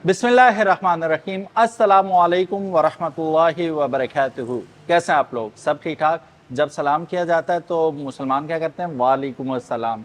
बिस्मिल्लाहिर्रहमानिर्रहीम। अस्सलामुअलैकुम वरहमतुल्लाहि वबरकातुहू। कैसे हैं आप लोग? सब ठीक ठाक? जब सलाम किया जाता है तो मुसलमान क्या करते हैं? वालेकुम अस्सलाम।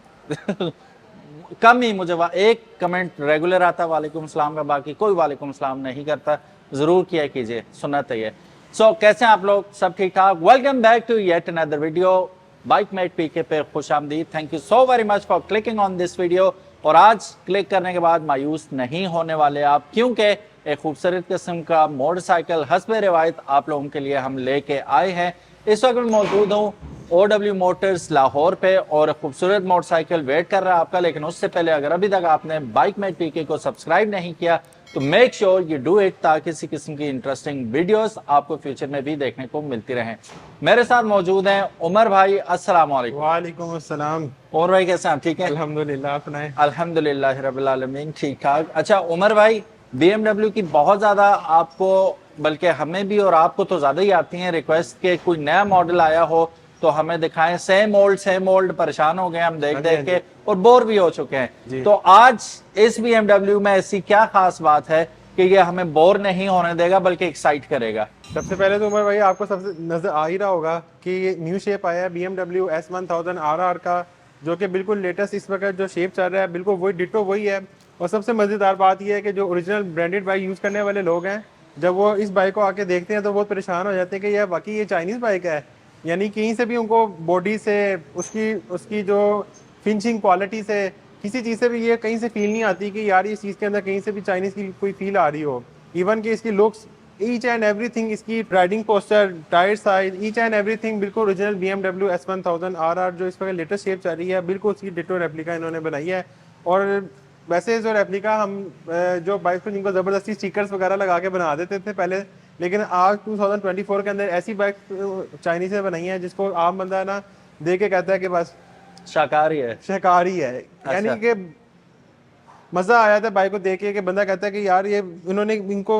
कम ही मुझे एक कमेंट रेगुलर आता है वालेकुम सलाम का, बाकी कोई वालेकुम सलाम नहीं करता। ज़रूर किया कीजिए, सुन्नत है ये। सो कैसे हैं आप लोग? सब ठीक ठाक? Welcome back to yet another video bike mate PK पे खुश आमदीद। Thank you so very much for clicking on this video. और आज क्लिक करने के बाद मायूस नहीं होने वाले आप, क्योंकि एक खूबसूरत किस्म का मोटरसाइकिल हस्बे रिवायत आप लोगों के लिए हम लेके आए हैं। इस वक्त मैं मौजूद हूँ OW मोटर्स लाहौर पे और खूबसूरत मोटरसाइकिल वेट कर रहा है आपका। लेकिन उससे पहले अगर अभी तक आपने बाइक मेट पीके को सब्सक्राइब नहीं किया तो make sure you do it, ताकि किसी किस्म की इंटरेस्टिंग वीडियोस आपको फ्यूचर में भी देखने को मिलती रहें। मेरे साथ मौजूद हैं उमर भाई। अस्सलाम वालेकुम। वालेकुम अस्सलाम। उमर भाई कैसे हैं आप? ठीक है अल्हम्दुलिल्लाह, अपनाए? अल्हम्दुलिल्लाह रब्बिल आलमीन, ठीक ठाक। अच्छा उमर भाई, BMW की बहुत ज़्यादा आपको, बल्कि हमें भी और आपको तो ज़्यादा ही आती हैं रिक्वेस्ट के कोई नया मॉडल आया हो तो हमें दिखाएं। सेम ओल्ड परेशान हो गए हम देख हाँ जी, देख हाँ के जी। और बोर भी हो चुके हैं। जी। तो आज इस BMW में ऐसी क्या खास बात है कि ये हमें बोर नहीं होने देगा बल्कि एक्साइट करेगा? सबसे पहले तो उमर भाई, आपको सबसे नजर आ ही रहा होगा कि ये न्यू शेप आया है BMW S1000 RR का, जो कि बिल्कुल लेटेस्ट इस वक्त जो शेप चल रहा है बिल्कुल वही डिटो वही है। और सबसे मज़ेदार बात यह है कि जो ओरिजिनल ब्रांडेड बाइक यूज़ करने वाले लोग हैं, जब वो इस बाइक को आके देखते हैं तो बहुत परेशान हो जाते हैं कि यह वाकई ये चाइनीज़ बाइक है। यानी कहीं से भी उनको बॉडी से, उसकी उसकी जो फिनिशिंग क्वालिटी से, किसी चीज़ से भी ये कहीं से फील नहीं आती कि यार इस चीज़ के अंदर कहीं से भी चाइनीज़ की कोई फील आ रही हो। इवन कि इसकी लुक्स, ईच एंड एवरीथिंग, इसकी riding posture, tyre size, each and everything बिल्कुल ओरिजिनल BMW S1000 RR जो इस वक्त लेटेस्ट शेप चल रही है, बिल्कुल उसकी डिटो रेप्लिका इन्होंने बनाई है। और वैसे जो रेप्लिका हम जो बाइक पर जिनको ज़बरदस्ती स्टिकर्स वगैरह लगा के बना देते थे पहले, लेकिन आज 2024 के अंदर ऐसी बाइक चाइनीज से बनाई है जिसको आम बंदा ना देख के कहता है कि बस शाकाहारी है? शाकाहारी है। अच्छा। यानी कि मजा आया था बाइक को देख के कि बंदा कहता है कि यार ये इन्होंने इनको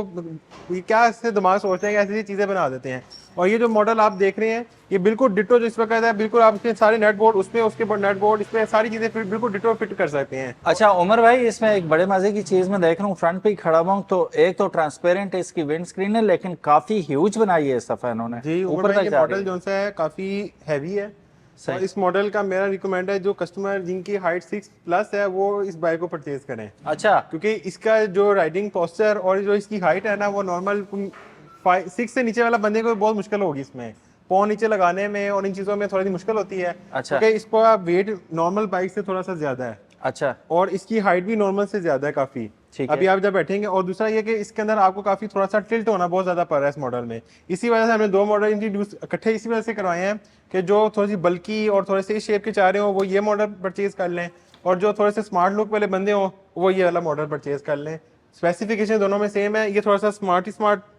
ये क्या इससे दिमाग सोचते हैं कि ऐसी चीजें बना देते हैं। और ये जो मॉडल आप देख रहे हैं ये बिल्कुल डिटो जो इस पर कहता है, बिल्कुल आप इसके सारे नेट बोर्ड उसमें, उसके नेट बोर्ड इसमें सारी चीजें बिल्कुल डिटो फिट कर सकते हैं। अच्छा उमर भाई, इसमें एक बड़े मजे की चीज मैं देख रहा हूँ, फ्रंट पे ही खड़ा हुआ हूँ तो एक तो ट्रांसपेरेंट इसकी विंड स्क्रीन है, लेकिन काफी ह्यूज बनाई है इस दफा इन्होंने, जी उमर ऊपर भाई, तक ये जा रही मॉडल है। जो सा है काफ़ी हैवी है। सही। और इस मॉडल का मेरा रिकमेंड है जो कस्टमर जिनकी हाइट 6+ है वो इस बाइक को परचेज करें, अच्छा। क्योंकि इसका जो राइडिंग पोस्चर और जो इसकी हाइट है ना, वो नॉर्मल 6 से नीचे वाला बंदे को बहुत मुश्किल होगी इसमें पाँव नीचे लगाने में, और इन चीज़ों में थोड़ी सी मुश्किल होती है, अच्छा। क्योंकि इसको वेट नॉर्मल बाइक से थोड़ा सा ज़्यादा है अच्छा। और इसकी हाइट भी नॉर्मल से ज़्यादा है काफ़ी। ठीक है। अभी आप जब बैठेंगे, और दूसरा ये कि इसके अंदर आपको काफ़ी थोड़ा सा टिल्ट होना बहुत ज़्यादा पड़ रहा है इस मॉडल में। इसी वजह से हमने दो मॉडल इंट्रोड्यूस इकट्ठे इसी वजह से करवाए हैं कि जो थोड़ी सी बल्कि और थोड़े से इस शेप के चाह रहे हो वो ये मॉडल परचेज कर लें, और जो थोड़े से स्मार्ट लुक वाले बंदे हो वो ये वाला मॉडल परचेज कर लें। स्पेसिफिकेशन दोनों में सेम है। ये थोड़ा सा स्मार्ट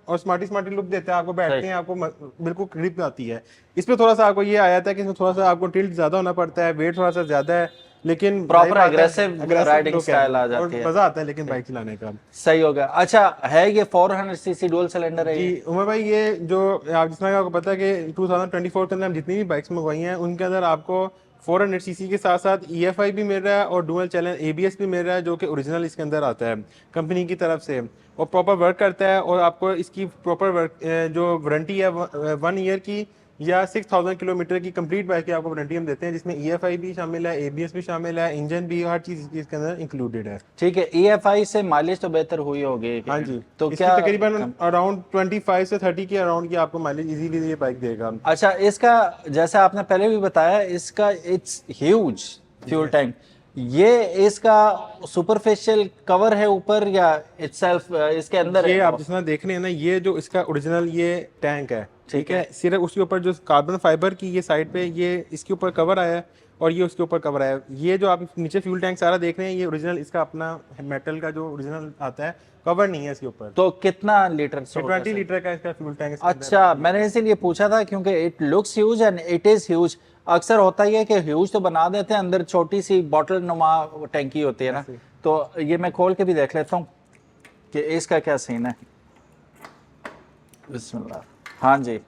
और स्मार्ट लुक देता है आपको, सही। बैठते हैं आपको बिल्कुल ग्रिप आती है। इसमें थोड़ा सा आपको ये आया था कि इसमें थोड़ा सा आपको टिल्ट ज़्यादा होना पड़ता है, वेट थोड़ा सा ज़्यादा है, लेकिन जाहिर प्रॉपर बात है एग्रेसिव अग्रेसिव राइडिंग लुक है स्टाइल आ और जाती है। मजा आता है लेकिन बाइक चलाने का। सही हो गया। अच्छा, है ये 400cc डुअल सिलेंडर है जी ये? उमर भाई, ये जो आप जितना आपको पता है कि 2024 के अंदर हम जितनी भी बाइक्स मंगवाई हैं उनके अंदर आपको 400cc के साथ साथ EFI भी मिल रहा है और डुअल चैनल ABS भी मिल रहा है, जो कि ओरिजिनल इसके अंदर आता है कंपनी की तरफ से और प्रॉपर वर्क करता है। और आपको इसकी प्रॉपर वर्क जो वारंटी है 1 ईयर की या 6000 किलोमीटर की कंप्लीट बाइक की आपको वारंटी हम देते हैं, जिसमें EFI भी शामिल है, ABS भी शामिल है, इंजन भी, हर चीज़ इसके अंदर इंक्लूडेड है। ठीक है। EFI से माइलेज तो बेहतर हुई होगी हाँ जी, तो इसकी क्या? तकरीबन अराउंड 25 से 30 के अराउंड की आपको माइलेज इजीली ये बाइक देगा। अच्छा, इसका जैसे आपने पहले भी बताया, इसका इट्स ह्यूज फ्यूल टैंक। ये इसका सुपरफिशियल कवर है ऊपर या इटसेल्फ इसके अंदर ये है? आप जितना देख रहे हैं ना, ये जो इसका ओरिजिनल ये टैंक है, ठीक ठीक है। है, सिर्फ उसके ऊपर जो कार्बन फाइबर की ये साइड पे ये इसके ऊपर कवर आया है और ये उसके ऊपर कवर आया है। ये जो आप नीचे फ्यूल टैंक सारा देख रहे हैं, ये ओरिजिनल इसका अपना मेटल का जो ओरिजिनल आता है, कवर नहीं है इसके ऊपर। तो कितना लीटर से ये होता है 20 सर? लीटर का इसका फ्यूल टैंक इसके अंदर अच्छा, है। मैंने इसीलिए पूछा था क्योंकि it looks huge and it is huge. अक्सर होता ही है कि ह्यूज तो बना देते हैं, अंदर छोटी सी बॉटल नुमा टैंकी होती है ना। ऐसे। तो ये मैं खोल के भी देख लेता हूँ कि इसका क्या सीन है। बिस्मिल्लाह। हाँ जी।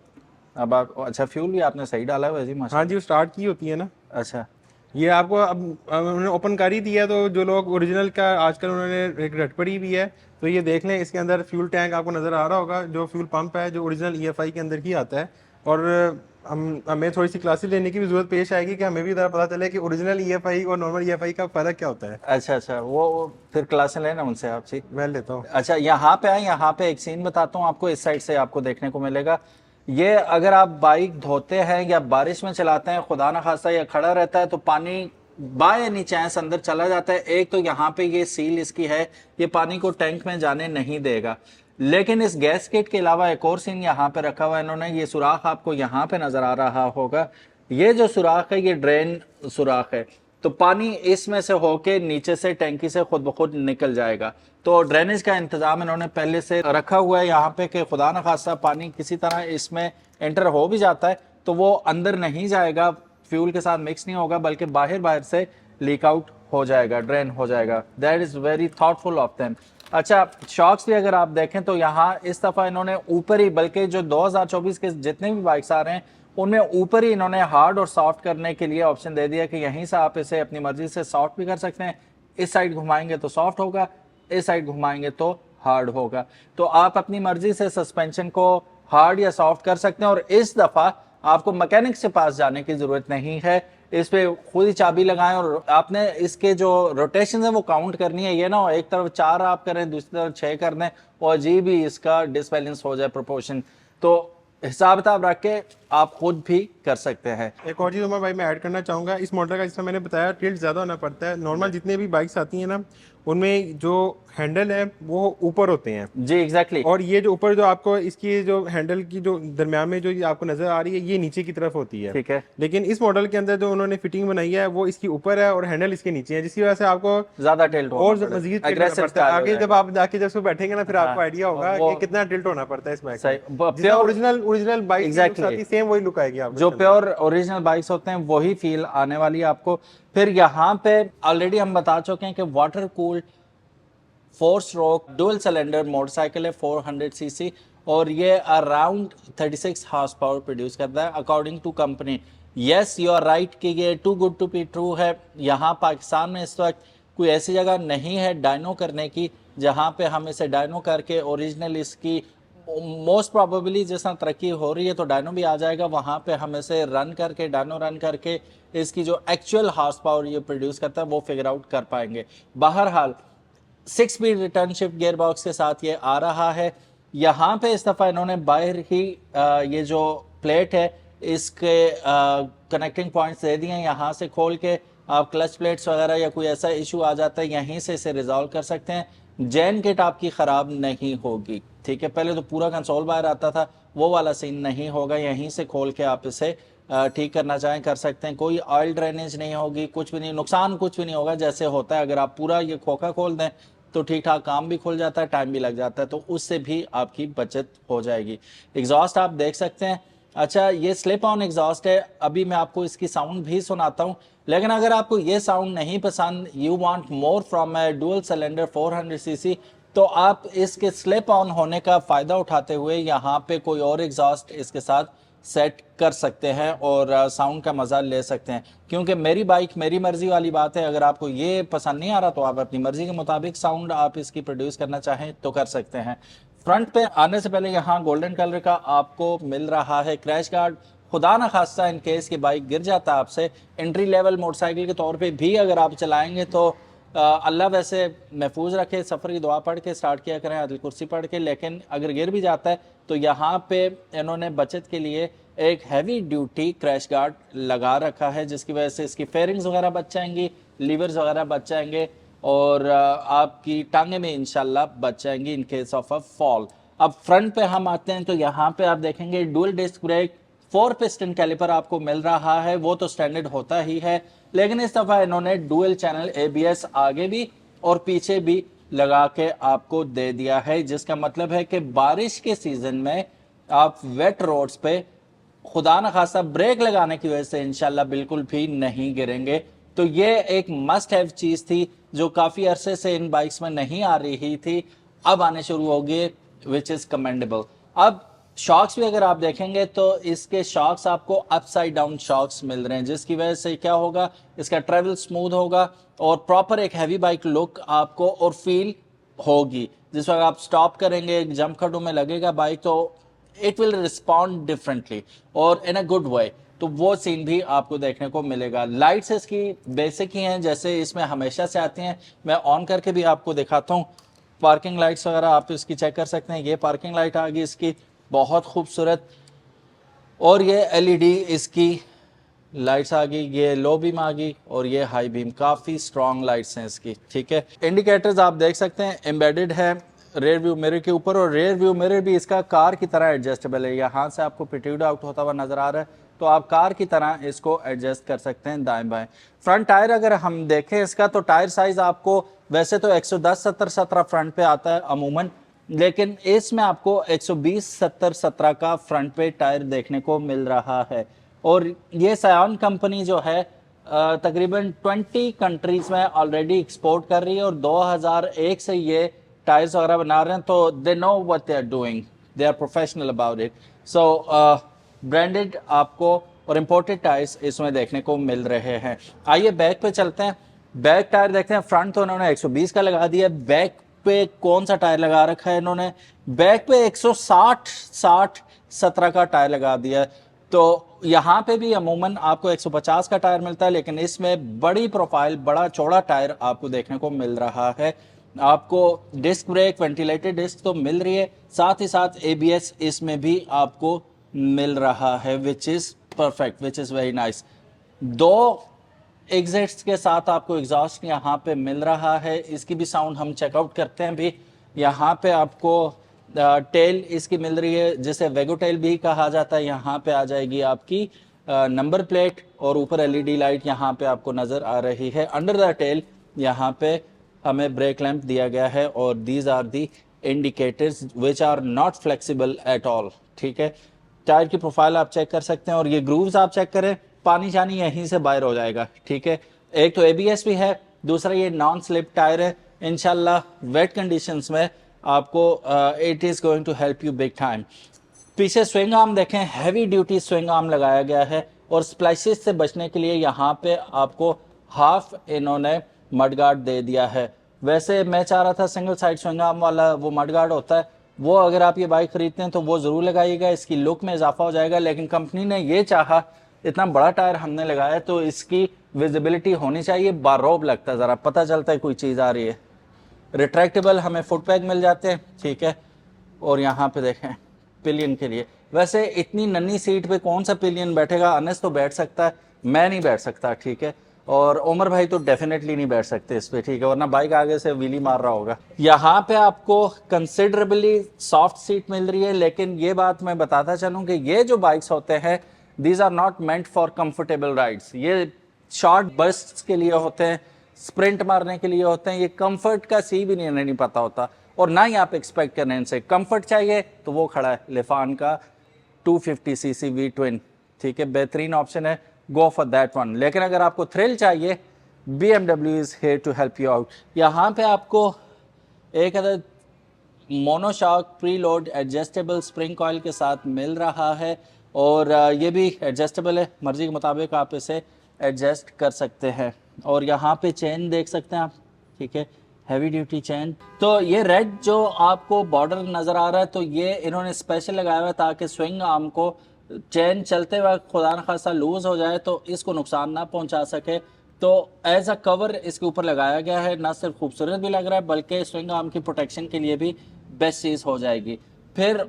अब आप, अच्छा फ्यूल भी आपने सही डाला है वैसे ही हाँ जी, माशाल्लाह। वो स्टार्ट की होती है ना। अच्छा, ये आपको अब उन्होंने ओपन कर ही दिया, तो जो लोग ओरिजिनल का आजकल उन्होंने एक रट पड़ी भी है, तो ये देख लें। इसके अंदर फ्यूल टैंक आपको नज़र आ रहा होगा, जो फ्यूल पंप है जो ओरिजिनल EFI के अंदर ही आता है। और हमें थोड़ी सी क्लासेस लेने की भी जरूरत पेश आएगी कि हमें भी ज़रा पता चले कि ओरिजिनल EFI और नॉर्मल EFI का फ़र्क क्या होता है। अच्छा अच्छा, वो फिर क्लासें लेना उनसे आपसी। मैं लेता हूँ। अच्छा, यहाँ पे आए, यहाँ पे एक सीन बताता हूँ आपको, इस साइड से आपको देखने को मिलेगा। ये अगर आप बाइक धोते हैं या बारिश में चलाते हैं, खुदा ना खास्ता या खड़ा रहता है तो पानी बाय एनी चांस अंदर चला जाता है। एक तो यहाँ पे ये सील इसकी है, ये पानी को टैंक में जाने नहीं देगा। लेकिन इस गैस किट के अलावा एक और सीन यहाँ पे रखा हुआ है इन्होंने, ये सुराख आपको यहाँ पे नजर आ रहा होगा। ये जो सुराख है ये ड्रेन सुराख है, तो पानी इसमें से होके नीचे से टैंकी से खुद ब खुद निकल जाएगा। तो ड्रेनेज का इंतजाम इन्होंने पहले से रखा हुआ है यहाँ पे कि खुदा न खास्ता पानी किसी तरह इसमें एंटर हो भी जाता है तो वो अंदर नहीं जाएगा, फ्यूल के साथ मिक्स नहीं होगा, बल्कि बाहर बाहर से लीक आउट हो जाएगा, ड्रेन हो जाएगा। That is very thoughtful of them. अच्छा, शॉक्स भी अगर आप देखें तो यहाँ इस दफा इन्होंने ऊपर ही, बल्कि जो 2024 के जितने भी बाइक्स आ रहे हैं उनमें ऊपर ही इन्होंने हार्ड और सॉफ्ट करने के लिए ऑप्शन दे दिया कि यहीं से आप इसे अपनी मर्जी से सॉफ्ट भी कर सकते हैं। इस साइड घुमाएंगे तो सॉफ्ट होगा, इस साइड घुमाएंगे तो हार्ड होगा। तो आप अपनी मर्जी से सस्पेंशन को हार्ड या सॉफ्ट कर सकते हैं। और इस दफा आपको मैकेनिक से पास जाने की जरूरत नहीं है, इस पे खुद ही चाबी लगाएं और आपने इसके जो रोटेशन है वो काउंट करनी है। ये ना हो एक तरफ 4 आप करें दूसरी तरफ 6 कर दें और अजीब ही इसका डिसबैलेंस हो जाए प्रोपोर्शन। तो हिसाब किताब रख के आप खुद भी कर सकते हैं। एक और चीज़ उमर भाई मैं ऐड करना चाहूँगा, इस मॉडल का, जिसमें मैंने बताया टिल्ट ज़्यादा होना पड़ता है। नॉर्मल जितने भी बाइक्स आती हैं ना, उनमें जो हैंडल है वो ऊपर होते हैं। जी एग्जैक्टली। और ये जो ऊपर जो आपको इसकी जो हैंडल की जो दरम्यान में जो ये आपको नज़र आ रही है, ये नीचे की तरफ होती है। ठीक है। लेकिन इस मॉडल के अंदर जो उन्होंने फिटिंग बनाई है वो इसकी ऊपर है और हैंडल इसके नीचे है, जिसकी वजह से आपको ज्यादा टिल्ट और होना मजीद पड़ेगा, टिल्ट होना aggressive पड़ता है। style हो आगे जब जाएगा। आप जाके जब उसमें बैठेंगे ना, फिर आपको हाँ, आइडिया होगा वो कि कितना टिल्ट होना पड़ता है इस बाइक सही, में। जितना ओरिजिनल बाइक एग्जैक्टली सेम वही लुक आएगी आपको। जो प्योर ओरिजिनल बाइक्स होते हैं वही फील आने वाली है आपको। फिर यहाँ पे ऑलरेडी हम बता चुके हैं कि water cooled 4 stroke dual cylinder motorcycle है 400 सीसी, और ये अराउंड 36 हॉर्स पावर प्रोड्यूस करता है according to company. Yes you are right कि ये too good to be true है। यहाँ पाकिस्तान में इस वक्त कोई ऐसी जगह नहीं है डायनो करने की जहाँ पे हम इसे डायनो करके ओरिजिनल इसकी, मोस्ट प्रोबेबली जिस तरह तरक्की हो रही है तो डायनो भी आ जाएगा, वहाँ पे हम इसे रन करके डायनो रन करके इसकी जो एक्चुअल हॉर्स पावर ये प्रोड्यूस करता है वो फिगर आउट कर पाएंगे। बहरहाल 6 speed return shift gear box के साथ ये आ रहा है। यहाँ पे इस दफ़ा इन्होंने बाहर ही ये जो प्लेट है इसके कनेक्टिंग पॉइंट्स दे दिए हैं। यहाँ से खोल के आप क्लच प्लेट्स वगैरह या कोई ऐसा इशू आ जाता है यहीं से इसे रिजॉल्व कर सकते हैं। जैन किट आपकी ख़राब नहीं होगी, ठीक है। पहले तो पूरा कंसोल बाहर आता था, वो वाला सीन नहीं होगा, यहीं से खोल के आप इसे ठीक करना चाहें कर सकते हैं। कोई ऑयल ड्रेनेज नहीं होगी, कुछ भी नहीं, नुकसान कुछ भी नहीं होगा। जैसे होता है अगर आप पूरा ये खोखा खोल दें तो ठीक ठाक काम भी खुल जाता है, टाइम भी लग जाता है, तो उससे भी आपकी बचत हो जाएगी। एग्जॉस्ट आप देख सकते हैं। अच्छा, ये स्लिप ऑन एग्जॉस्ट है, अभी मैं आपको इसकी साउंड भी सुनाता हूँ। लेकिन अगर आपको ये साउंड नहीं पसंद, you want more from A dual cylinder 400 CC, तो आप इसके स्लिप ऑन होने का फ़ायदा उठाते हुए यहाँ पे कोई और एग्जॉस्ट इसके साथ सेट कर सकते हैं और साउंड का मज़ा ले सकते हैं। क्योंकि मेरी बाइक मेरी मर्जी वाली बात है, अगर आपको ये पसंद नहीं आ रहा तो आप अपनी मर्जी के मुताबिक साउंड आप इसकी प्रोड्यूस करना चाहें तो कर सकते हैं। फ्रंट पे आने से पहले यहाँ गोल्डन कलर का आपको मिल रहा है क्रैश गार्ड। खुदा ना खास्ता इन केस की बाइक गिर जाता है आपसे, एंट्री लेवल मोटरसाइकिल के तौर पे भी अगर आप चलाएंगे तो अल्लाह वैसे महफूज रखे, सफ़र की दुआ पढ़ के स्टार्ट किया करें, आदिल कुर्सी पढ़ के। लेकिन अगर गिर भी जाता है तो यहाँ पे इन्होंने बचत के लिए एक हैवी ड्यूटी क्रैश गार्ड लगा रखा है, जिसकी वजह से इसकी फेयरिंग्स वगैरह बच जाएंगी, लीवर्स वगैरह बच जाएंगे और आपकी टांगे में इंशाल्लाह बच जाएंगी in case of a fall. अब फ्रंट पे हम आते हैं तो यहाँ पे आप देखेंगे dual disc brake, 4 piston caliper आपको मिल रहा है, वो तो स्टैंडर्ड होता ही है। लेकिन इस दफ़ा इन्होंने डुअल चैनल ABS आगे भी और पीछे भी लगा के आपको दे दिया है, जिसका मतलब है कि बारिश के सीजन में आप वेट रोड्स पे खुदा न खासा ब्रेक लगाने की वजह से इंशाल्लाह बिल्कुल भी नहीं गिरेंगे। तो ये एक मस्ट हैव चीज़ थी जो काफ़ी अरसे से इन बाइक्स में नहीं आ रही थी, अब आने शुरू होगी, विच इज़ कमेंडेबल। अब शॉक्स भी अगर आप देखेंगे तो इसके शॉक्स आपको अपसाइड डाउन शॉक्स मिल रहे हैं, जिसकी वजह से क्या होगा, इसका ट्रेवल स्मूथ होगा और प्रॉपर एक हैवी बाइक लुक आपको और फील होगी। जिस वक्त आप स्टॉप करेंगे, एक जंप खड्डों में लगेगा बाइक, तो इट विल रिस्पॉन्ड डिफरेंटली और इन अ गुड वे। तो वो सीन भी आपको देखने को मिलेगा। लाइट्स इसकी बेसिक ही हैं, जैसे इसमें हमेशा से आती हैं। मैं ऑन करके भी आपको दिखाता हूँ। पार्किंग लाइट्स वगैरह आप इसकी चेक कर सकते हैं। ये पार्किंग लाइट आ गई इसकी, बहुत खूबसूरत। और ये एलईडी इसकी लाइट्स आ गई, ये लो बीम आ गई और ये हाई बीम, काफ़ी स्ट्रॉन्ग लाइट्स हैं इसकी, ठीक है। इंडिकेटर्स आप देख सकते हैं एम्बेडेड है रेयर व्यू मिरर के ऊपर, और रेयर व्यू मिरर भी इसका कार की तरह एडजस्टेबल है। यहाँ से आपको प्रिट्यूड आउट होता हुआ नजर आ रहा है, तो आप कार की तरह इसको एडजस्ट कर सकते हैं दाएं बाएं। फ्रंट टायर अगर हम देखें इसका, तो टायर साइज आपको वैसे तो 110/70/17 फ्रंट पे आता है अमूमन, लेकिन इसमें आपको 120/70/17 का फ्रंट पे टायर देखने को मिल रहा है। और ये सयान कंपनी जो है तकरीबन 20 कंट्रीज में ऑलरेडी एक्सपोर्ट कर रही है और 2001 से ये टायर्स वगैरह बना रहे हैं, तो they know what they are doing, they are professional about it. So branded आपको और इम्पोर्टेड टायर्स इसमें देखने को मिल रहे हैं। आइए बैक पे चलते हैं, बैक टायर देखते हैं। फ्रंट तो उन्होंने 120 का लगा दिया, बैक पे कौन सा टायर लगा रखा है इन्होंने, बैक पे 160/60/17 का टायर लगा दिया है। तो यहाँ पे भी अमूमन आपको 150 का टायर मिलता है, लेकिन इसमें बड़ी प्रोफाइल, बड़ा चौड़ा टायर आपको देखने को मिल रहा है। आपको डिस्क ब्रेक, वेंटिलेटेड डिस्क तो मिल रही है, साथ ही साथ एबीएस इसमें भी आपको मिल रहा है, which is perfect, which is very nice. 2 exits के साथ आपको एग्जॉस्ट यहाँ पे मिल रहा है। इसकी भी साउंड हम चेकआउट करते हैं भी। यहाँ पे आपको टेल इसकी मिल रही है, जिसे वेगो टेल भी कहा जाता है। यहाँ पे आ जाएगी आपकी नंबर प्लेट और ऊपर एलईडी लाइट यहाँ पे आपको नजर आ रही है। अंडर द टेल यहाँ पे हमें ब्रेक लैंप दिया गया है और these are the indicators which are not flexible at all, ठीक है। टायर की प्रोफाइल आप चेक कर सकते हैं और ये ग्रूव्स आप चेक करें, पानी शानी यहीं से बाहर हो जाएगा, ठीक है। एक तो एबीएस भी है, दूसरा ये नॉन स्लिप टायर है। इंशाल्लाह वेट कंडीशंस में आपको it is going to help you big time. पीछे स्विंग आर्म देखें, हैवी ड्यूटी स्विंग आर्म लगाया गया है और स्प्लैशेस से बचने के लिए यहाँ पे आपको हाफ इन्होंने मडगार्ड दे दिया है। वैसे मैं चाह रहा था सिंगल साइड स्विंग आर्म वाला वो मडगार्ड होता है, वो अगर आप ये बाइक खरीदते हैं तो वो जरूर लगाइएगा, इसकी लुक में इजाफा हो जाएगा। लेकिन कंपनी ने ये चाहा, इतना बड़ा टायर हमने लगाया तो इसकी विजिबिलिटी होनी चाहिए, बारोब लगता है, जरा पता चलता है कोई चीज आ रही है। रिट्रैक्टेबल हमें फुट पैक मिल जाते हैं, ठीक है। और यहाँ पे देखें पिलियन के लिए, वैसे इतनी नन्ही सीट पे कौन सा पिलियन बैठेगा, अनस तो बैठ सकता है, मैं नहीं बैठ सकता, ठीक है। और उमर भाई तो डेफिनेटली नहीं बैठ सकते इस पे, ठीक है, वरना बाइक आगे से व्हीली मार रहा होगा। यहाँ पे आपको कंसिडरेबली सॉफ्ट सीट मिल रही है, लेकिन ये बात मैं बताता चलूँ कि ये जो बाइक्स होते हैं, these are not meant for comfortable rides. ये शॉर्ट बर्स्ट्स के लिए होते हैं, स्प्रिंट मारने के लिए होते हैं। ये कंफर्ट का सी भी नहीं पता होता और ना ही आप एक्सपेक्ट करें इनसे। कंफर्ट चाहिए तो वो खड़ा है लिफान का 250cc वी ट्विन, ठीक है, बेहतरीन ऑप्शन है, गो फॉर दैट वन। लेकिन अगर आपको थ्रिल चाहिए, BMW is here to help you out. यहाँ पे आपको एक अदद monoshock preload adjustable spring coil के साथ मिल रहा है और ये भी एडजस्टेबल है, मर्जी के मुताबिक आप इसे एडजस्ट कर सकते हैं। और यहाँ पे चेन देख सकते हैं आप, ठीक है, हैवी ड्यूटी चेन। तो ये रेड जो आपको बॉर्डर नज़र आ रहा है, तो ये इन्होंने स्पेशल लगाया हुआ है ताकि स्विंग आर्म को चेन चलते वक्त खुदा न खासा लूज हो जाए तो इसको नुकसान ना पहुंचा सके। तो एज अ कवर इसके ऊपर लगाया गया है, ना सिर्फ खूबसूरत भी लग रहा है बल्कि स्विंग आर्म की प्रोटेक्शन के लिए भी बेस्ट चीज़ हो जाएगी। फिर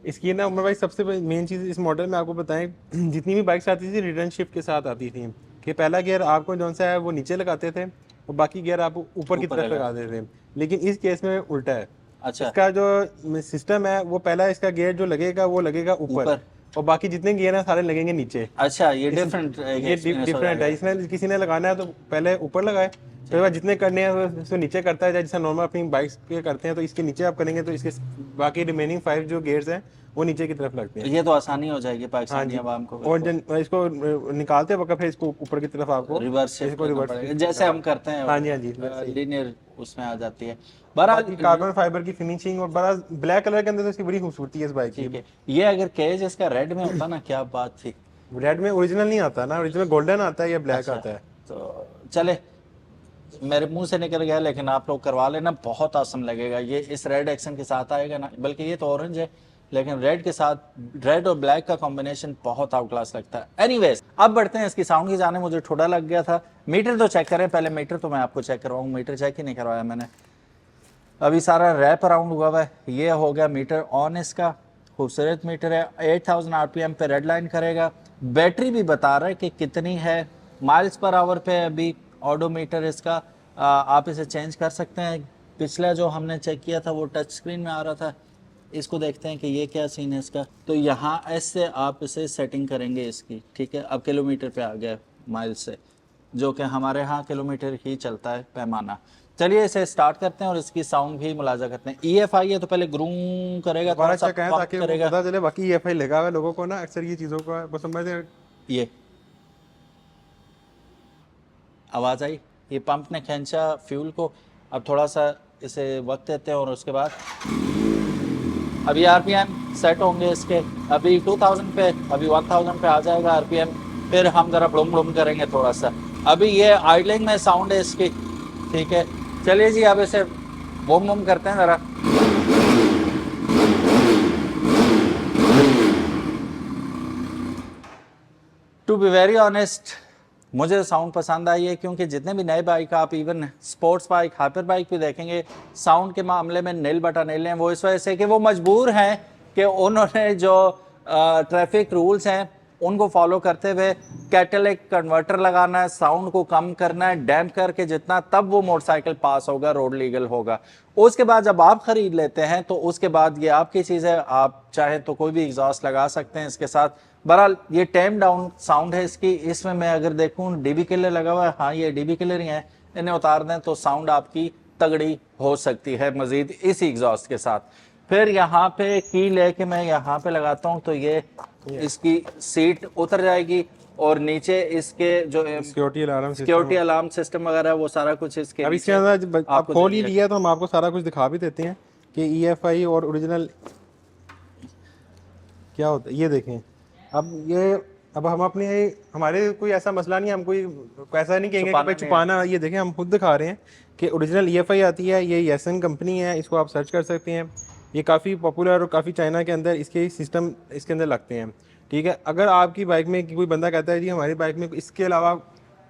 इसकी ना उमर भाई सबसे मेन चीज़ इस मॉडल में आपको बताएं, जितनी भी बाइक्स आती थी रिटर्न शिफ्ट के साथ आती थी कि पहला गियर आपको जौन सा है वो नीचे लगाते थे और बाकी गियर आप ऊपर की तरफ लगाते थे। लेकिन इस केस में उल्टा है। अच्छा, इसका जो सिस्टम है वो पहला इसका गियर जो लगेगा वो लगेगा ऊपर और बाकी जितने गियर हैं सारे लगेंगे नीचे। अच्छा, ये डिफरेंट है। इसमें किसी ने लगाना है तो पहले ऊपर लगाए, फिर बाद जितने करने हैं उसको नीचे करता है, जैसे नॉर्मल अपनी बाइक्स के करते हैं। तो इसके नीचे आप करेंगे तो इसके बाकी रिमेनिंग 5 जो गियर्स हैं वो नीचे की तरफ लगते हैं। ये तो आसानी हो जाएगी पाकिस्तानी आवाम को। और इसको निकालते वक्त फिर इसको ऊपर की तरफ आपको रिवर्स इसको रिवर्स जैसे हम करते हैं। हाँ जी, हाँ जी, लीनियर उसमें आ जाती है। बहरहाल कार्बन फाइबर की फिनिशिंग और बड़ा ब्लैक कलर के अंदर तो इसकी बड़ी खूबसूरती है इस बाइक ठीक की। है, ये अगर केज इसका रेड में होता ना, क्या बात थी। रेड में ओरिजिनल नहीं आता ना, ओरिजिनल गोल्डन आता है या ब्लैक अच्छा, आता है। तो चले, मेरे मुंह से निकल गया, लेकिन आप लोग करवा लेना, बहुत आसम लगेगा ये। इस रेड एक्शन के साथ आएगा ना, बल्कि ये तो ऑरेंज है, लेकिन रेड के साथ, रेड और ब्लैक का कॉम्बिनेशन बहुत आउट क्लास लगता है। एनीवेज, अब बढ़ते हैं इसकी साउंड की जाने। मुझे ठोड़ा लग गया था। मीटर तो चेक करें पहले, मीटर तो मैं आपको चेक करवाऊँ, मीटर चेक ही नहीं करवाया मैंने। अभी सारा रैप अराउंड हुआ हुआ है। ये हो गया मीटर ऑन, इसका खूबसूरत मीटर है। 8000 आरपीएम पे रेड लाइन करेगा। बैटरी भी बता रहा है कि कितनी है, माइल्स पर आवर पे अभी ऑडोमीटर इसका। आप इसे चेंज कर सकते हैं। पिछला जो हमने चेक किया था वो टच स्क्रीन में आ रहा था। इसको देखते हैं कि ये क्या सीन है इसका। तो यहाँ ऐसे आप इसे सेटिंग करेंगे इसकी, ठीक है। अब किलोमीटर पे आ गया माइल से, जो कि हमारे यहाँ किलोमीटर ही चलता है पैमाना। चलिए इसे स्टार्ट करते हैं और इसकी साउंड भी मुलाजा करते हैं। EFI है तो पहले ग्रूम करेगा, थोड़ा दोबारा सा चेक है पंप ताकि वो करेगा। पता चले। बाकी EFI लगा हुआ है लोगों को ना, अक्सर ये चीज़ों को वो समझते हैं। ये आवाज़ आई, ये पंप ने खींचा फ्यूल को। अब थोड़ा सा इसे वक्त देते हैं और उसके बाद अभी RPM सेट होंगे इसके। अभी 2000 पे, अभी 1000 पे आ जाएगा RPM। फिर हम ज़रा ब्लूम ब्लूम करेंगे थोड़ा सा। अभी ये आइडलिंग में साउंड है इसकी, ठीक है। चलिए जी, अब इसे बूम बूम करते हैं ज़रा। टू बी वेरी ऑनेस्ट, मुझे साउंड पसंद आई है, क्योंकि जितने भी नए बाइक आप even sports bike, hyper bike भी देखेंगे, साउंड के मामले में नील बटा नील हैं। वो इस वजह से कि वो मजबूर हैं कि उन्होंने जो ट्रैफिक रूल्स हैं उनको फॉलो करते हुए कैटलिक कन्वर्टर लगाना है, साउंड को कम करना है, डैम्प करके जितना, तब वो मोटरसाइकिल पास होगा, रोड लीगल होगा। उसके बाद जब आप खरीद लेते हैं तो उसके बाद ये आपकी चीज़ है, आप चाहे तो कोई भी एग्जॉस्ट लगा सकते हैं इसके साथ। बहरहाल ये टेम डाउन साउंड है इसकी। इसमें मैं अगर देखूं डीबी किलर लगा हुआ है, हाँ ये डीबी किलर ही है, इन्हें उतार दें तो साउंड आपकी तगड़ी हो सकती है मजीद इस एग्जॉस्ट के साथ। फिर यहाँ पे की लेके मैं यहाँ पे लगाता हूँ तो ये इसकी सीट उतर जाएगी और नीचे इसके जो सिक्योरिटी अलार्म सिस्टम वगैरह वो सारा कुछ इसके अब इसके नीचे अंदर आप आपको खोल ही देंगे। लिया तो हम आपको सारा कुछ दिखा भी देते हैं कि EFI और ओरिजिनल क्या होता है। ये देखें, अब हम अपने, हमारे कोई ऐसा मसला नहीं है, हम कोई ऐसा नहीं कहेंगे कि भाई छुपाना। ये देखें, हम खुद दिखा रहे हैं कि ओरिजिनल EFI आती है। ये येसन कंपनी है, इसको आप सर्च कर सकते हैं। ये काफ़ी पॉपुलर और काफ़ी चाइना के अंदर इसके सिस्टम इसके अंदर लगते हैं, ठीक है। अगर आपकी बाइक में कोई बंदा कहता है जी हमारी बाइक में इसके अलावा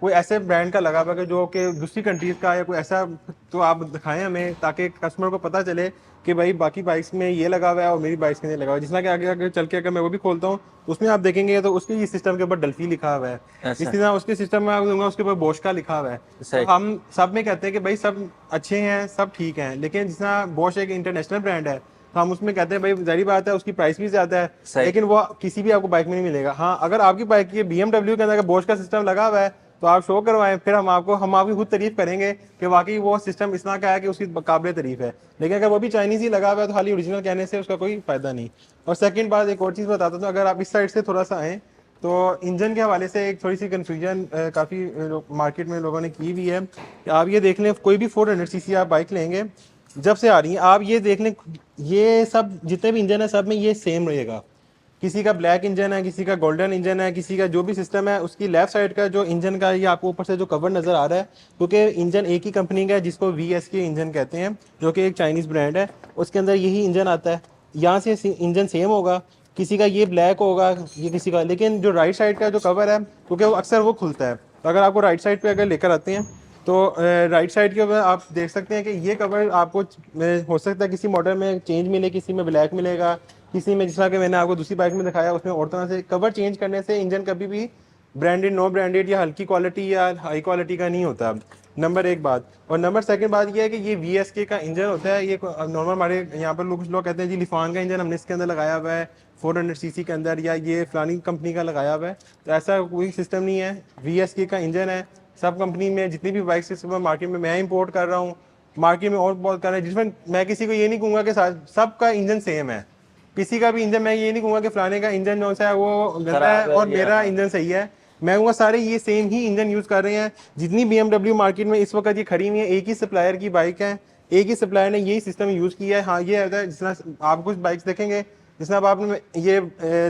कोई ऐसे ब्रांड का लगा हुआ है जो कि दूसरी कंट्रीज का या कोई ऐसा, तो आप दिखाएं हमें, ताकि कस्टमर को पता चले कि भाई बाकी बाइक्स में ये लगा हुआ है और मेरी बाइक्स में नहीं लगा हुआ है। जिस तरह कि आगे आगे चल के अगर मैं वो भी खोलता हूँ उसमें आप देखेंगे तो उसके सिस्टम के ऊपर डल्फी लिखा हुआ है। इसी तरह उसके सिस्टम में आप दूंगा उसके ऊपर बोश का लिखा हुआ है। तो हम सब में कहते हैं कि भाई सब अच्छे हैं, सब ठीक हैं, लेकिन जिस तरह बोश एक इंटरनेशनल ब्रांड है तो हम उसमें कहते हैं भाई जाहिर बात है उसकी प्राइस भी ज्यादा है, लेकिन वो किसी भी आपको बाइक में नहीं मिलेगा। हाँ, अगर आपकी बाइक की BMW के अंदर बोश का सिस्टम लगा हुआ है तो आप शो करवाएं, फिर हम आपकी खुद तारीफ करेंगे कि वाकई वो सिस्टम इस तरह का है कि उसकी काबिल तारीफ है। लेकिन अगर वो भी चाइनीज ही लगा हुआ है तो खाली ओरिजिनल कहने से उसका कोई फायदा नहीं। और सेकंड बात, एक और चीज़ बताता हूँ, अगर आप इस साइड से थोड़ा सा आएँ तो इंजन के हवाले से एक थोड़ी सी कन्फ्यूजन काफ़ी मार्केट में लोगों ने की हुई है कि आप ये देख लें, कोई भी 400cc आप बाइक लेंगे जब से आ रही है, आप ये देख लें, ये सब जितने भी इंजन है सब में ये सेम रहेगा। किसी का ब्लैक इंजन है, किसी का गोल्डन इंजन है, किसी का जो भी सिस्टम है, उसकी लेफ्ट साइड का जो इंजन का ये आपको ऊपर से जो कवर नजर आ रहा है, क्योंकि इंजन एक ही कंपनी का है जिसको VSK इंजन कहते हैं, जो कि एक चाइनीज ब्रांड है, उसके अंदर यही इंजन आता है। यहाँ से इंजन सेम होगा, किसी का ये ब्लैक होगा, ये किसी का, लेकिन जो राइट साइड का जो कवर है, क्योंकि वो अक्सर वो खुलता है, तो अगर आपको राइट साइड पे अगर लेकर आते हैं तो राइट साइड के ऊपर आप देख सकते हैं कि ये कवर आपको हो सकता है किसी मॉडल में चेंज मिले, किसी में ब्लैक मिलेगा, किसी में, जिस तरह कि मैंने आपको दूसरी बाइक में दिखाया उसमें और तरह से कवर चेंज करने से इंजन कभी भी ब्रांडेड, नो ब्रांडेड या हल्की क्वालिटी या हाई क्वालिटी का नहीं होता। नंबर एक बात। और नंबर सेकंड बात ये है कि ये VSK का इंजन होता है। ये नॉर्मल हमारे यहाँ पर कुछ लोग कहते हैं जी लिफान का इंजन हमने इसके अंदर लगाया हुआ है 400cc के अंदर, या ये फलानी कंपनी का लगाया हुआ है, तो ऐसा कोई सिस्टम नहीं है। VSK का इंजन है। सब कंपनी में जितनी भी बाइक्स इस मार्केट में मैं इंपोर्ट कर रहा हूँ, मार्केट में और बहुत कर रहे हैं, जिसमें मैं किसी को ये नहीं कहूँगा कि सबका इंजन सेम है। किसी का भी इंजन मैं ये नहीं कहूँगा कि फलाने का इंजन जो है वो गंदा है और मेरा इंजन सही है। मैं कहूँगा सारे ये सेम ही इंजन यूज़ कर रहे हैं। जितनी BMW मार्केट में इस वक्त ये खड़ी हुई है, एक ही सप्लायर की बाइक है, एक ही सप्लायर ने यही सिस्टम यूज़ किया है। हाँ ये होता है, जिस तरह आप कुछ बाइक्स देखेंगे, जिस तरह आपने ये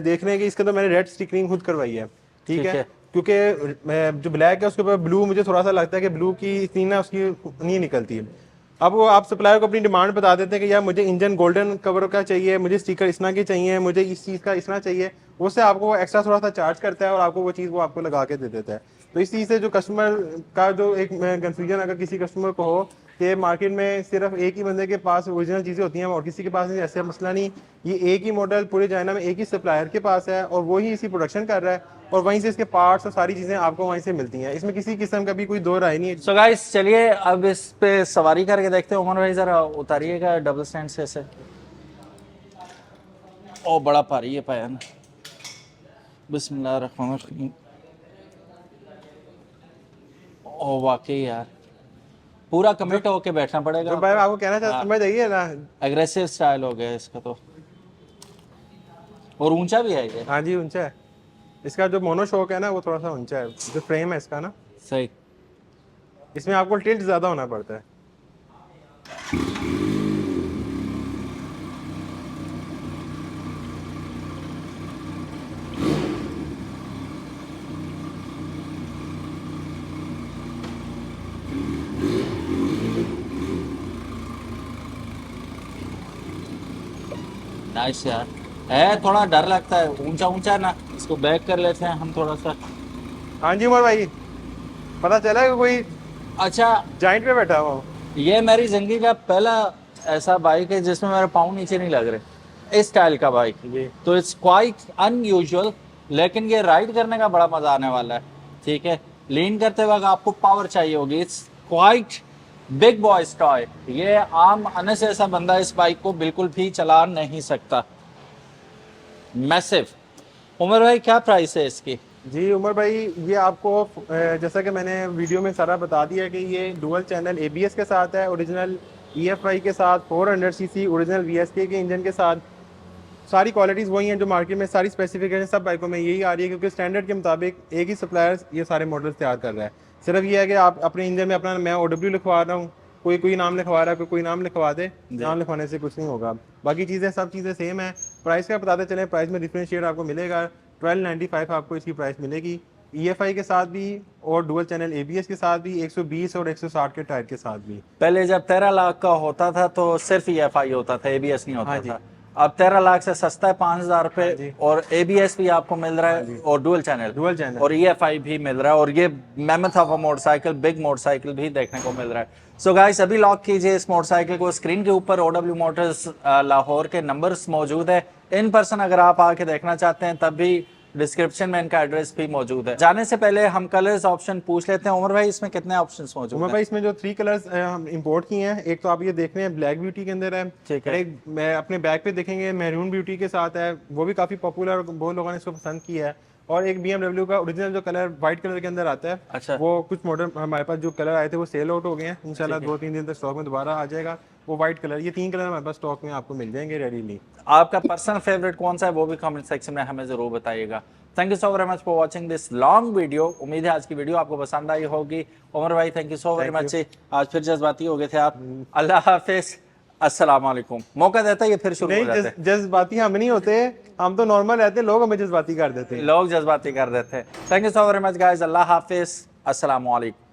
देख रहे हैं कि इसके तो मैंने रेड स्टिकरिंग खुद करवाई है, ठीक है, क्योंकि जो ब्लैक है उसके ऊपर ब्लू मुझे थोड़ा सा लगता है कि ब्लू की इतनी ना उसकी नहीं निकलती है। अब वो आप सप्लायर को अपनी डिमांड बता देते हैं कि यार मुझे इंजन गोल्डन कवर का चाहिए, मुझे स्टिकर इतना के चाहिए, मुझे इस चीज़ का इतना चाहिए, उससे आपको एक्स्ट्रा थोड़ा सा चार्ज करता है और आपको वो चीज़ वो आपको लगा के दे देता है। तो इस चीज़ से जो कस्टमर का जो एक कन्फ्यूजन अगर किसी कस्टमर को हो कि मार्केट में सिर्फ एक ही बंदे के पास ओरिजिनल चीज़ें होती हैं और किसी के पास नहीं, ऐसा मसला नहीं। ये एक ही मॉडल पूरे चाइना में एक ही सप्लायर के पास है और वही इसी प्रोडक्शन कर रहा है और वहीं से इसके पार्ट्स और सारी चीज़ें आपको वहीं से मिलती हैं। इसमें किसी किस्म का भी कोई दो राय नहीं है। सो गाइस चलिए अब इस पे सवारी करके देखते हैं। उमर भाई जरा उतारिएगा डबल स्टैंड से ऐसे। ओ बड़ा भारी है पाया ना। बिस्मिल्लाहिर्रहमानिर्रहीम। ओ वाकई यार पूरा कमिट होके बैठना पड़ेगा। जो भाई आपको कहना चाहता समझ आइए ना, एग्रेसिव स्टाइल हो गया इसका तो, और ऊंचा भी है ये। हाँ जी ऊंचा है। इसका जो मोनो शॉक है ना वो थोड़ा सा ऊंचा है, जो फ्रेम है इसका ना, सही। इसमें आपको टिल्ट ज़्यादा होना पड़ता है। नाइस यार, है थोड़ा डर लगता है, ऊंचा ऊंचा है ना, इसको बैक कर लेते हैं हम थोड़ा सा। हाँ जी उमर भाई, पता चला कि कोई अच्छा जाइंट पे बैठा हुआ हो। ये मेरी जिंदगी का पहला ऐसा बाइक है जिसमें मेरे पाँव नीचे नहीं लग रहे, इस स्टाइल का बाइक। जी। तो इट्स क्वाइट अनयूजुअल, लेकिन ये राइड करने का बड़ा मजा आने वाला है। ठीक है, लीन करते वक्त आपको पावर चाहिए होगी। It's quite big boys toy. ये आम अनस ऐसा बंदा इस बाइक को बिल्कुल भी चला नहीं सकता। मैसिव। उमर भाई क्या प्राइस है इसकी? जी उमर भाई, ये आपको जैसा कि मैंने वीडियो में सारा बता दिया कि ये डुअल चैनल ABS के साथ है, ओरिजिनल EFI के साथ, 400 सीसी ओरिजिनल VSK के इंजन के साथ। सारी क्वालिटीज़ वही हैं जो मार्केट में, सारी स्पेसिफिकेशन सब बाइकों में यही आ रही है, क्योंकि स्टैंडर्ड के मुताबिक एक ही सप्लायर ये सारे मॉडल्स तैयार कर रहा है। सिर्फ ये है कि आप अपने इंजन में अपना, मैं OW लिखवा रहा हूँ, कोई नाम लिखवा रहा है, कोई नाम लिखवा दे, नाम लिखवाने से कुछ नहीं होगा। बाकी चीज़ें सब चीज़ें सेम है। प्राइस का बताते चलें, प्राइस में डिफरेंशिएट आपको मिलेगा। 1295 आपको इसकी प्राइस मिलेगी EFI के साथ भी और डुअल चैनल ABS के साथ भी, 120 और 160 के टायर के साथ भी। पहले जब 13 लाख का होता था तो सिर्फ EFI होता था, ABS नहीं होता हाँ जी। था। अब 13 लाख से सस्ता है 5000 रुपए, और ABS भी आपको मिल रहा है और डुअल चैनल और EFI भी मिल रहा है, और ये mammoth of motorcycle, big motorcycle भी देखने को मिल रहा है। सो गाइस अभी लॉक कीजिए इस मोटरसाइकिल को। स्क्रीन के ऊपर OW मोटर्स लाहौर के नंबर्स मौजूद है। इन पर्सन अगर आप आके देखना चाहते हैं तब भी डिस्क्रिप्शन में इनका एड्रेस भी मौजूद है। जाने से पहले हम कलर्स ऑप्शन पूछ लेते हैं। उमर भाई इसमें कितने ऑप्शंस मौजूद उमर हैं? भाई इसमें जो 3 कलर्स हम इंपोर्ट किए हैं, एक तो आप ये देख रहे हैं ब्लैक ब्यूटी के अंदर है, ठीक है। एक मैं अपने बैक पे देखेंगे मैरून ब्यूटी के साथ है, वो भी काफी पॉपुलर, बहुत लोगों ने इसको पसंद किया है। और एक BMW का ओरिजिनल जो कलर व्हाइट कलर के अंदर आता है, अच्छा। वो कुछ मॉडल हमारे पास जो कलर आए थे वो सेल आउट हो गए हैं। इंशाल्लाह 2-3 दिन तक स्टॉक में दोबारा आ जाएगा वो व्हाइट कलर। ये 3 कलर हमारे पास स्टॉक में आपको मिल जाएंगे रेडीली। आपका पर्सनल फेवरेट कौन सा है वो भी कमेंट सेक्शन में हमें जरूर बताइएगा। Thank you so very much for watching this long video. उम्मीद है आज की वीडियो आपको पसंद आई होगी। उमर भाई thank you so very much. आज फिर जज्बाती हो गए थे आप। अल्लाह हाफिज, अस्सलाम वालेकुम। मौका देता है ये फिर शुरू हो जाते हैं। जज्बाती हम नहीं होते, हम तो नॉर्मल रहते हैं, लोग हमें जज्बाती कर देते हैं। लोग जज्बाती कर देते हैं। Thank you so very much guys. Allah हाफिज, अस्सलाम वालेकुम।